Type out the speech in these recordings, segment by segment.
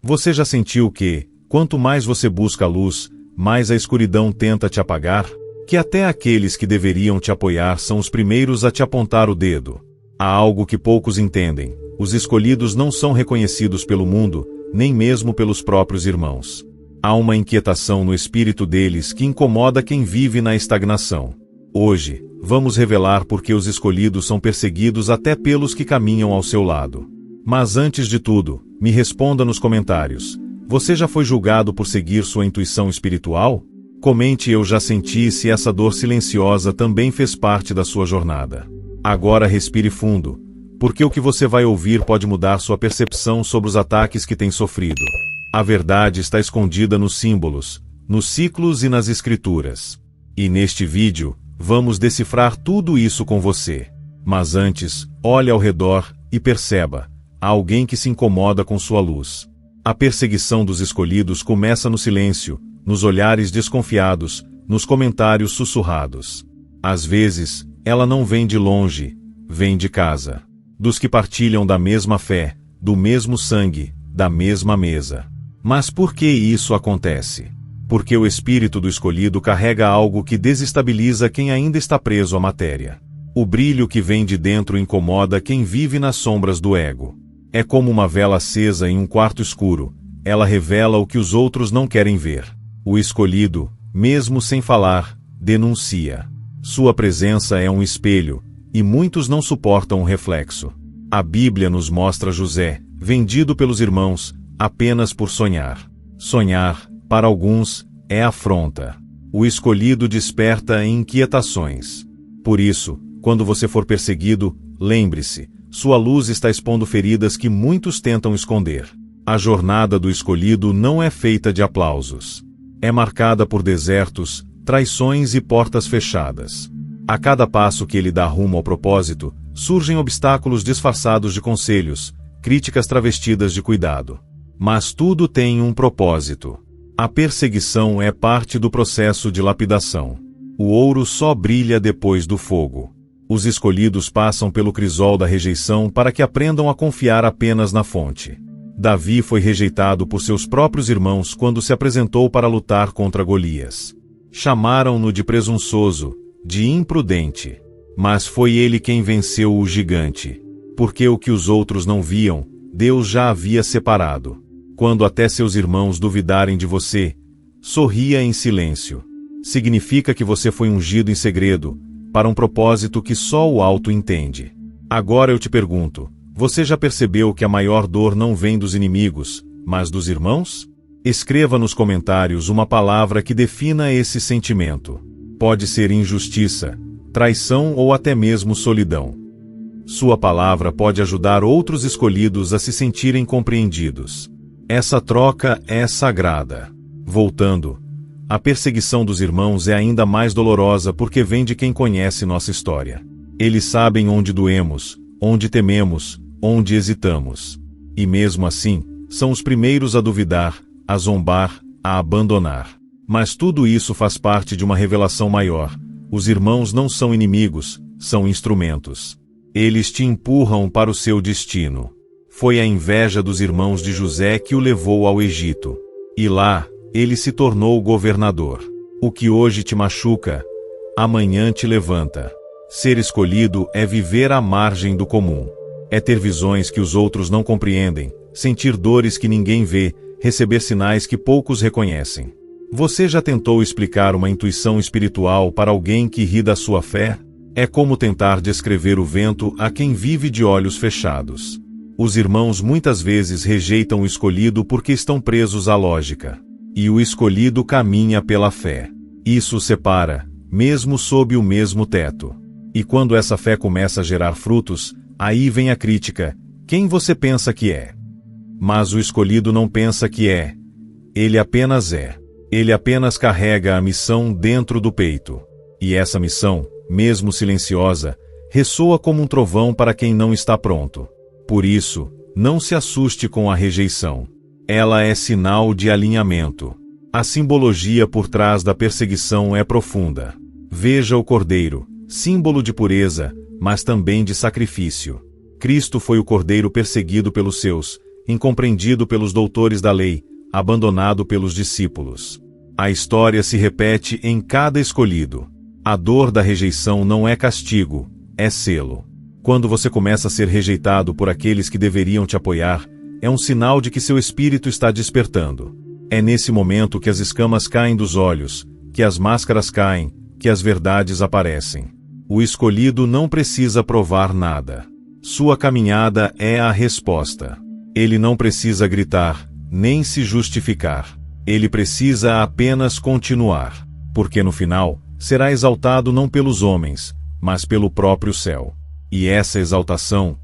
Você já sentiu que, quanto mais você busca a luz, mais a escuridão tenta te apagar? Que até aqueles que deveriam te apoiar são os primeiros a te apontar o dedo? Há algo que poucos entendem: os escolhidos não são reconhecidos pelo mundo, nem mesmo pelos próprios irmãos. Há uma inquietação no espírito deles que incomoda quem vive na estagnação. Hoje, vamos revelar por que os escolhidos são perseguidos até pelos que caminham ao seu lado. Mas antes de tudo, me responda nos comentários: você já foi julgado por seguir sua intuição espiritual? Comente "eu já senti" se essa dor silenciosa também fez parte da sua jornada. Agora respire fundo, porque o que você vai ouvir pode mudar sua percepção sobre os ataques que tem sofrido. A verdade está escondida nos símbolos, nos ciclos e nas escrituras. E neste vídeo, vamos decifrar tudo isso com você. Mas antes, olhe ao redor e perceba: há alguém que se incomoda com sua luz. A perseguição dos escolhidos começa no silêncio, nos olhares desconfiados, nos comentários sussurrados. Às vezes, ela não vem de longe, vem de casa. Dos que partilham da mesma fé, do mesmo sangue, da mesma mesa. Mas por que isso acontece? Porque o espírito do escolhido carrega algo que desestabiliza quem ainda está preso à matéria. O brilho que vem de dentro incomoda quem vive nas sombras do ego. É como uma vela acesa em um quarto escuro, ela revela o que os outros não querem ver. O escolhido, mesmo sem falar, denuncia. Sua presença é um espelho, e muitos não suportam o reflexo. A Bíblia nos mostra José, vendido pelos irmãos, apenas por sonhar. Sonhar, para alguns, é afronta. O escolhido desperta inquietações. Por isso, quando você for perseguido, lembre-se: sua luz está expondo feridas que muitos tentam esconder. A jornada do escolhido não é feita de aplausos. É marcada por desertos, traições e portas fechadas. A cada passo que ele dá rumo ao propósito, surgem obstáculos disfarçados de conselhos, críticas travestidas de cuidado. Mas tudo tem um propósito. A perseguição é parte do processo de lapidação. O ouro só brilha depois do fogo. Os escolhidos passam pelo crisol da rejeição para que aprendam a confiar apenas na fonte. Davi foi rejeitado por seus próprios irmãos quando se apresentou para lutar contra Golias. Chamaram-no de presunçoso, de imprudente. Mas foi ele quem venceu o gigante. Porque o que os outros não viam, Deus já havia separado. Quando até seus irmãos duvidarem de você, sorria em silêncio. Significa que você foi ungido em segredo, para um propósito que só o alto entende. Agora eu te pergunto: você já percebeu que a maior dor não vem dos inimigos, mas dos irmãos? Escreva nos comentários uma palavra que defina esse sentimento. Pode ser injustiça, traição ou até mesmo solidão. Sua palavra pode ajudar outros escolhidos a se sentirem compreendidos. Essa troca é sagrada. Voltando, a perseguição dos irmãos é ainda mais dolorosa porque vem de quem conhece nossa história. Eles sabem onde doemos, onde tememos, onde hesitamos. E mesmo assim, são os primeiros a duvidar, a zombar, a abandonar. Mas tudo isso faz parte de uma revelação maior. Os irmãos não são inimigos, são instrumentos. Eles te empurram para o seu destino. Foi a inveja dos irmãos de José que o levou ao Egito. E lá, ele se tornou governador. O que hoje te machuca, amanhã te levanta. Ser escolhido é viver à margem do comum. É ter visões que os outros não compreendem, sentir dores que ninguém vê, receber sinais que poucos reconhecem. Você já tentou explicar uma intuição espiritual para alguém que ri da sua fé? É como tentar descrever o vento a quem vive de olhos fechados. Os irmãos muitas vezes rejeitam o escolhido porque estão presos à lógica. E o escolhido caminha pela fé. Isso o separa, mesmo sob o mesmo teto. E quando essa fé começa a gerar frutos, aí vem a crítica: quem você pensa que é? Mas o escolhido não pensa que é. Ele apenas é. Ele apenas carrega a missão dentro do peito. E essa missão, mesmo silenciosa, ressoa como um trovão para quem não está pronto. Por isso, não se assuste com a rejeição. Ela é sinal de alinhamento. A simbologia por trás da perseguição é profunda. Veja o cordeiro, símbolo de pureza, mas também de sacrifício. Cristo foi o cordeiro perseguido pelos seus, incompreendido pelos doutores da lei, abandonado pelos discípulos. A história se repete em cada escolhido. A dor da rejeição não é castigo, é selo. Quando você começa a ser rejeitado por aqueles que deveriam te apoiar, é um sinal de que seu espírito está despertando. É nesse momento que as escamas caem dos olhos, que as máscaras caem, que as verdades aparecem. O escolhido não precisa provar nada. Sua caminhada é a resposta. Ele não precisa gritar, nem se justificar. Ele precisa apenas continuar, porque no final, será exaltado não pelos homens, mas pelo próprio céu. E essa exaltação,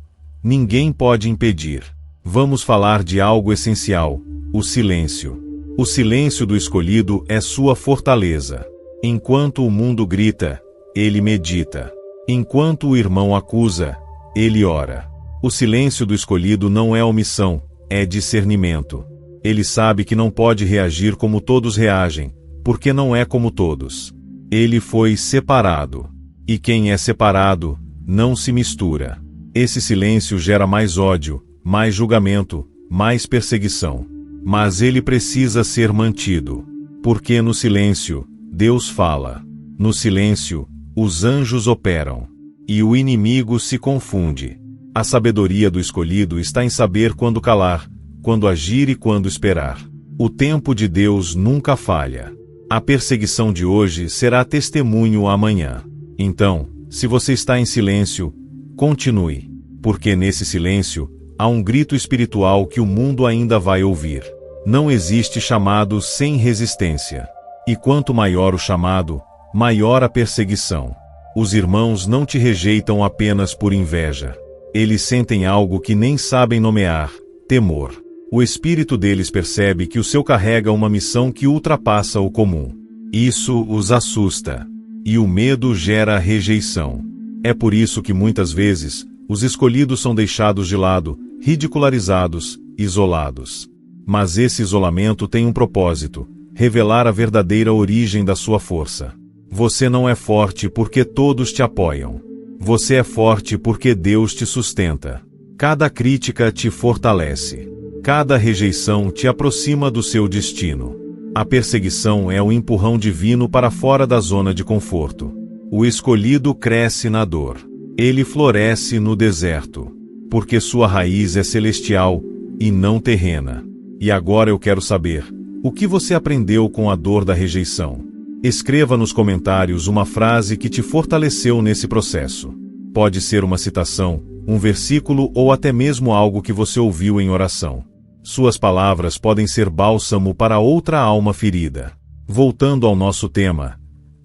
ninguém pode impedir. Vamos falar de algo essencial, o silêncio. O silêncio do escolhido é sua fortaleza. Enquanto o mundo grita, ele medita. Enquanto o irmão acusa, ele ora. O silêncio do escolhido não é omissão, é discernimento. Ele sabe que não pode reagir como todos reagem, porque não é como todos. Ele foi separado. E quem é separado, não se mistura. Esse silêncio gera mais ódio, mais julgamento, mais perseguição. Mas ele precisa ser mantido. Porque no silêncio, Deus fala. No silêncio, os anjos operam. E o inimigo se confunde. A sabedoria do escolhido está em saber quando calar, quando agir e quando esperar. O tempo de Deus nunca falha. A perseguição de hoje será testemunho amanhã. Então, se você está em silêncio, continue. Porque nesse silêncio, há um grito espiritual que o mundo ainda vai ouvir. Não existe chamado sem resistência. E quanto maior o chamado, maior a perseguição. Os irmãos não te rejeitam apenas por inveja. Eles sentem algo que nem sabem nomear: temor. O espírito deles percebe que o seu carrega uma missão que ultrapassa o comum. Isso os assusta. E o medo gera rejeição. É por isso que muitas vezes, os escolhidos são deixados de lado, ridicularizados, isolados. Mas esse isolamento tem um propósito: revelar a verdadeira origem da sua força. Você não é forte porque todos te apoiam. Você é forte porque Deus te sustenta. Cada crítica te fortalece. Cada rejeição te aproxima do seu destino. A perseguição é o empurrão divino para fora da zona de conforto. O escolhido cresce na dor. Ele floresce no deserto. Porque sua raiz é celestial e não terrena. E agora eu quero saber, o que você aprendeu com a dor da rejeição? Escreva nos comentários uma frase que te fortaleceu nesse processo. Pode ser uma citação, um versículo ou até mesmo algo que você ouviu em oração. Suas palavras podem ser bálsamo para outra alma ferida. Voltando ao nosso tema,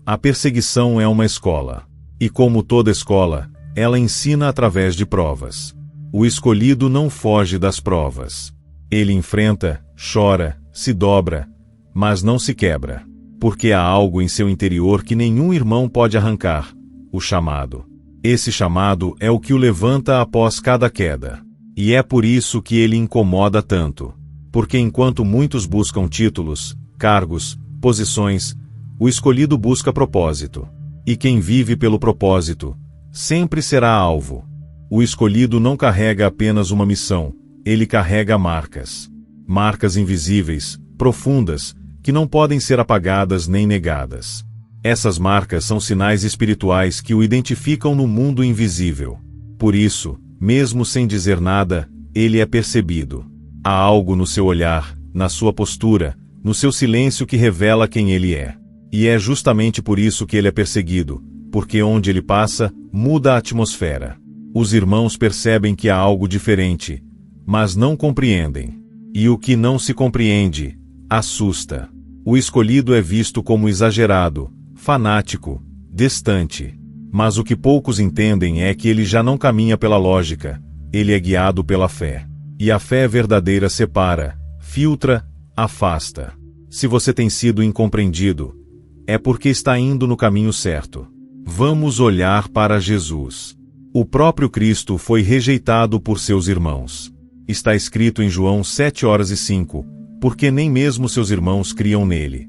a perseguição é uma escola. E como toda escola, ela ensina através de provas. O escolhido não foge das provas. Ele enfrenta, chora, se dobra, mas não se quebra. Porque há algo em seu interior que nenhum irmão pode arrancar: o chamado. Esse chamado é o que o levanta após cada queda. E é por isso que ele incomoda tanto. Porque enquanto muitos buscam títulos, cargos, posições, o escolhido busca propósito. E quem vive pelo propósito, sempre será alvo. O escolhido não carrega apenas uma missão, ele carrega marcas. Marcas invisíveis, profundas, que não podem ser apagadas nem negadas. Essas marcas são sinais espirituais que o identificam no mundo invisível. Por isso, mesmo sem dizer nada, ele é percebido. Há algo no seu olhar, na sua postura, no seu silêncio que revela quem ele é. E é justamente por isso que ele é perseguido, porque onde ele passa, muda a atmosfera. Os irmãos percebem que há algo diferente, mas não compreendem. E o que não se compreende, assusta. O escolhido é visto como exagerado, fanático, distante. Mas o que poucos entendem é que ele já não caminha pela lógica, ele é guiado pela fé. E a fé verdadeira separa, filtra, afasta. Se você tem sido incompreendido, é porque está indo no caminho certo. Vamos olhar para Jesus. O próprio Cristo foi rejeitado por seus irmãos. Está escrito em João 7:05, porque nem mesmo seus irmãos criam nele.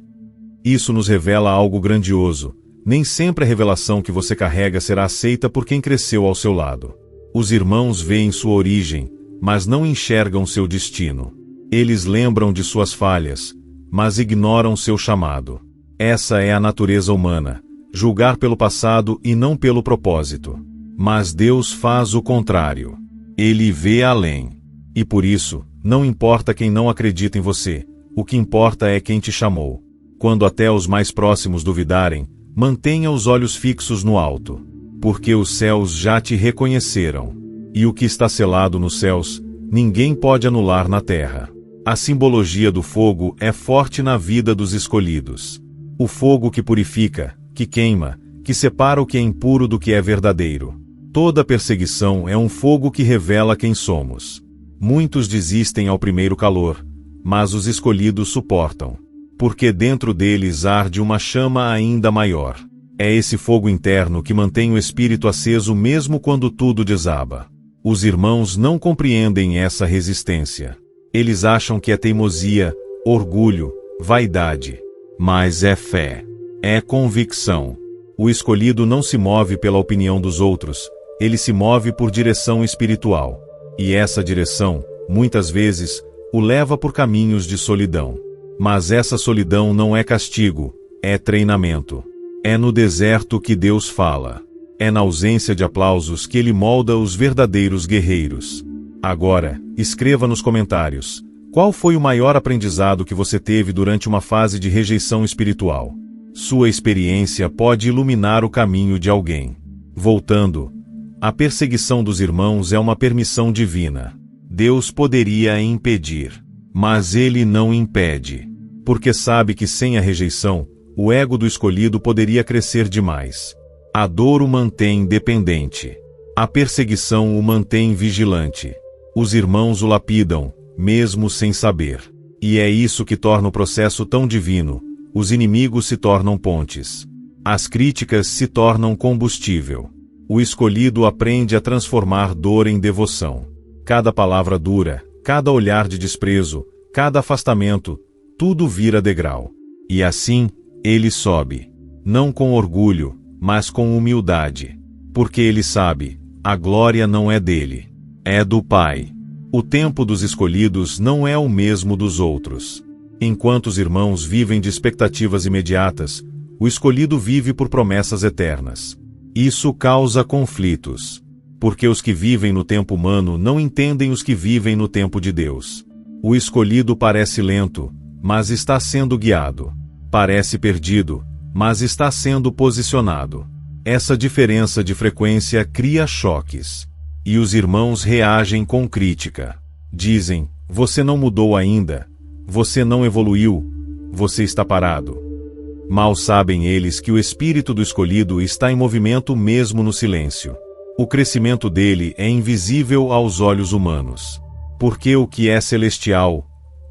Isso nos revela algo grandioso. Nem sempre a revelação que você carrega será aceita por quem cresceu ao seu lado. Os irmãos veem sua origem, mas não enxergam seu destino. Eles lembram de suas falhas, mas ignoram seu chamado. Essa é a natureza humana, julgar pelo passado e não pelo propósito. Mas Deus faz o contrário. Ele vê além. E por isso, não importa quem não acredita em você, o que importa é quem te chamou. Quando até os mais próximos duvidarem, mantenha os olhos fixos no alto, porque os céus já te reconheceram. E o que está selado nos céus, ninguém pode anular na terra. A simbologia do fogo é forte na vida dos escolhidos. O fogo que purifica, que queima, que separa o que é impuro do que é verdadeiro. Toda perseguição é um fogo que revela quem somos. Muitos desistem ao primeiro calor, mas os escolhidos suportam, porque dentro deles arde uma chama ainda maior. É esse fogo interno que mantém o espírito aceso mesmo quando tudo desaba. Os irmãos não compreendem essa resistência. Eles acham que é teimosia, orgulho, vaidade. Mas é fé. É convicção. O escolhido não se move pela opinião dos outros, ele se move por direção espiritual. E essa direção, muitas vezes, o leva por caminhos de solidão. Mas essa solidão não é castigo, é treinamento. É no deserto que Deus fala. É na ausência de aplausos que Ele molda os verdadeiros guerreiros. Agora, escreva nos comentários, qual foi o maior aprendizado que você teve durante uma fase de rejeição espiritual? Sua experiência pode iluminar o caminho de alguém. Voltando, a perseguição dos irmãos é uma permissão divina. Deus poderia impedir, mas Ele não impede, porque sabe que sem a rejeição, o ego do escolhido poderia crescer demais. A dor o mantém dependente. A perseguição o mantém vigilante. Os irmãos o lapidam, mesmo sem saber. E é isso que torna o processo tão divino. Os inimigos se tornam pontes. As críticas se tornam combustível. O escolhido aprende a transformar dor em devoção. Cada palavra dura, cada olhar de desprezo, cada afastamento, tudo vira degrau. E assim, ele sobe. Não com orgulho, mas com humildade. Porque ele sabe, a glória não é dele. É do Pai. O tempo dos escolhidos não é o mesmo dos outros. Enquanto os irmãos vivem de expectativas imediatas, o escolhido vive por promessas eternas. Isso causa conflitos. Porque os que vivem no tempo humano não entendem os que vivem no tempo de Deus. O escolhido parece lento, mas está sendo guiado. Parece perdido, mas está sendo posicionado. Essa diferença de frequência cria choques. E os irmãos reagem com crítica. Dizem, você não mudou ainda, você não evoluiu, você está parado. Mal sabem eles que o espírito do escolhido está em movimento mesmo no silêncio. O crescimento dele é invisível aos olhos humanos. Porque o que é celestial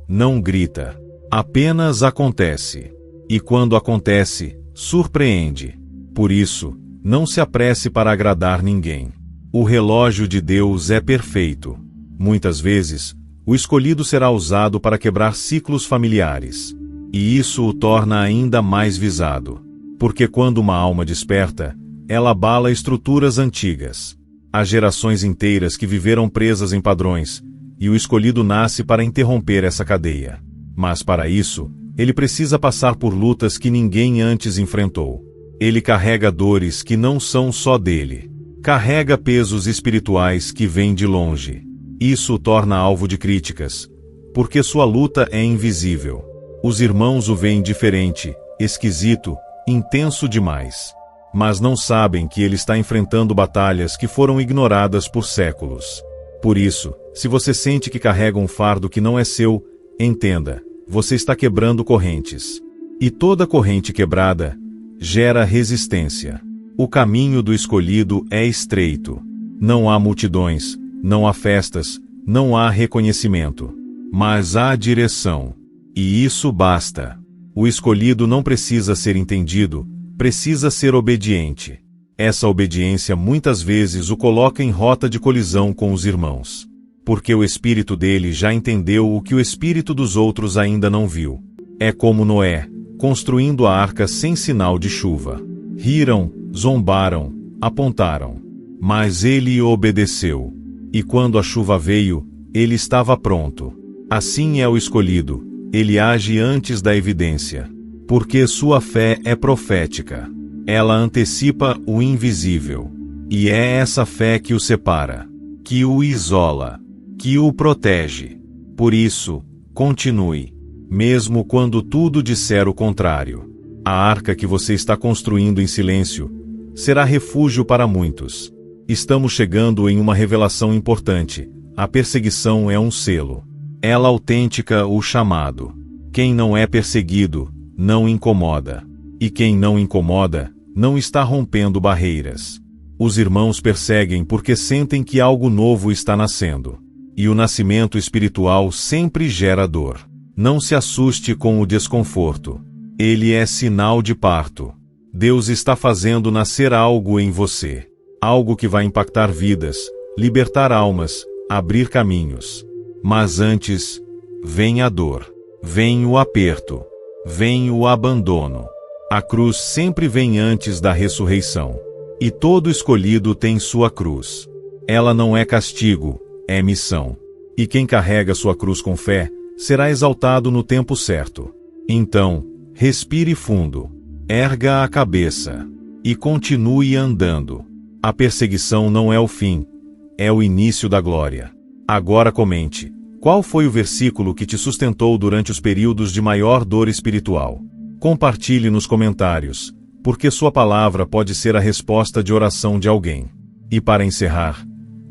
não grita, apenas acontece. E quando acontece, surpreende. Por isso, não se apresse para agradar ninguém. O relógio de Deus é perfeito. Muitas vezes, o escolhido será usado para quebrar ciclos familiares. E isso o torna ainda mais visado. Porque quando uma alma desperta, ela abala estruturas antigas. Há gerações inteiras que viveram presas em padrões, e o escolhido nasce para interromper essa cadeia. Mas para isso, ele precisa passar por lutas que ninguém antes enfrentou. Ele carrega dores que não são só dele. Carrega pesos espirituais que vêm de longe. Isso o torna alvo de críticas, porque sua luta é invisível. Os irmãos o veem diferente, esquisito, intenso demais. Mas não sabem que ele está enfrentando batalhas que foram ignoradas por séculos. Por isso, se você sente que carrega um fardo que não é seu, entenda, você está quebrando correntes. E toda corrente quebrada gera resistência. O caminho do escolhido é estreito. Não há multidões, não há festas, não há reconhecimento. Mas há direção. E isso basta. O escolhido não precisa ser entendido, precisa ser obediente. Essa obediência muitas vezes o coloca em rota de colisão com os irmãos. Porque o espírito dele já entendeu o que o espírito dos outros ainda não viu. É como Noé, construindo a arca sem sinal de chuva. Riram, zombaram, apontaram. Mas ele obedeceu. E quando a chuva veio, ele estava pronto. Assim é o escolhido, ele age antes da evidência. Porque sua fé é profética. Ela antecipa o invisível. E é essa fé que o separa, que o isola, que o protege. Por isso, continue, mesmo quando tudo disser o contrário. A arca que você está construindo em silêncio será refúgio para muitos. Estamos chegando em uma revelação importante. A perseguição é um selo. Ela autêntica o chamado. Quem não é perseguido, não incomoda. E quem não incomoda, não está rompendo barreiras. Os irmãos perseguem porque sentem que algo novo está nascendo. E o nascimento espiritual sempre gera dor. Não se assuste com o desconforto. Ele é sinal de parto. Deus está fazendo nascer algo em você. Algo que vai impactar vidas, libertar almas, abrir caminhos. Mas antes, vem a dor. Vem o aperto. Vem o abandono. A cruz sempre vem antes da ressurreição. E todo escolhido tem sua cruz. Ela não é castigo, é missão. E quem carrega sua cruz com fé, será exaltado no tempo certo. Então, respire fundo, erga a cabeça e continue andando. A perseguição não é o fim, é o início da glória. Agora comente, qual foi o versículo que te sustentou durante os períodos de maior dor espiritual? Compartilhe nos comentários, porque sua palavra pode ser a resposta de oração de alguém. E para encerrar,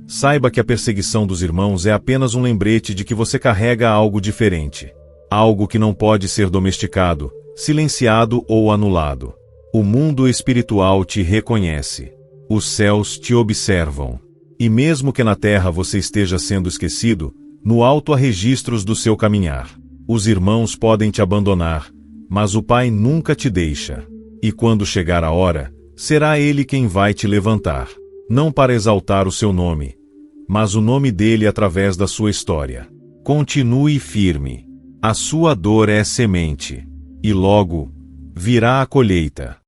saiba que a perseguição dos irmãos é apenas um lembrete de que você carrega algo diferente. Algo que não pode ser domesticado, silenciado ou anulado. O mundo espiritual te reconhece. Os céus te observam. E mesmo que na terra você esteja sendo esquecido, no alto há registros do seu caminhar. Os irmãos podem te abandonar, mas o Pai nunca te deixa. E quando chegar a hora, será Ele quem vai te levantar. Não para exaltar o seu nome, mas o nome dele através da sua história. Continue firme. A sua dor é semente. E logo, virá a colheita.